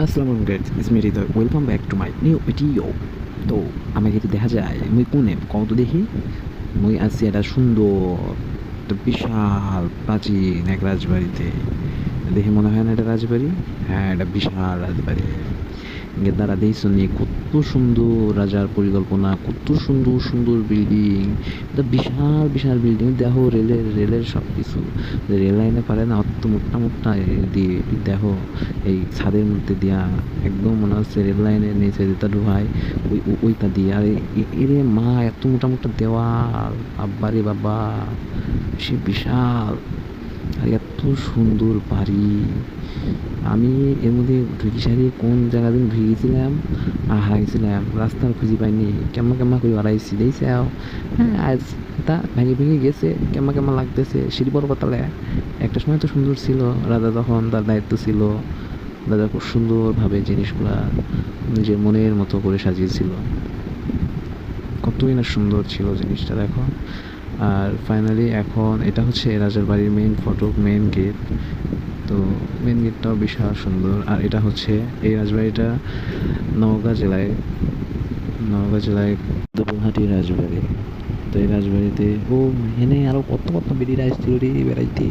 আসসালামু আলাইকুম guys, it's me Hridoy. Welcome back to my new video. তো আমাকে যদি দেখা যায় মুই কোনে কত দেখি মুই আছি একটা সুন্দর একটা বিশাল প্রাচীন এক রাজবাড়িতে। দেখে মনে হয় না এটা রাজবাড়ি? হ্যাঁ, এটা বিশাল রাজবাড়ি। গেদ্দারা দেখছনি কত সুন্দর রাজার পরিকল্পনা, কত সুন্দর সুন্দর বিল্ডিং। এটা বিশাল বিশাল বিল্ডিং, দেখো রেলের সব কিছু। রেল লাইনে পারে না অত মোটা মোটা রেল দিয়ে, দেখো এই ছাদের মধ্যে দিয়া একদম মনে হচ্ছে রেল লাইনের নিচে যেটা ঢুকায় ওইটা দিয়ে। আর এরে মা এত মোটা মোটা দেওয়াল, আব্বারে বাবা সে বিশাল। আর এত সুন্দর বাড়ি। আমি এর মধ্যে ঢুকি সারি কোন জায়গা দিন ঢুকে গেছিলাম আর হারাইছিলাম, রাস্তা খুঁজে পাইনি। কেমন কেমন করে হারাইছি দেখছে। হ্যাঁ, আজ তা ভেঙে ভেঙে গেছে, কেমন কেমন লাগতেছে সিঁড়ি পর্বতালে। একটা সময় তো সুন্দর ছিল, রাজা তখন তার দায়িত্ব ছিল। রাজা খুব সুন্দরভাবে জিনিসগুলা নিজের মনের মতো করে সাজিয়েছিল। কতই না সুন্দর ছিল জিনিসটা, দেখো। আর ফাইনালি এখন এটা হচ্ছে রাজার বাড়ির মেইন ফটক, মেইন গেট। তো মেন গেটটাও বিশাল সুন্দর। আর এটা হচ্ছে এই রাজবাড়িটা নওগাঁ জেলায়, নওগাঁ জেলায় দুবলহাটি রাজবাড়ি। তো এই রাজবাড়িতে ও এখানে আরো কত কত বেরিয়ে আসছিল রে বেড়াইতে।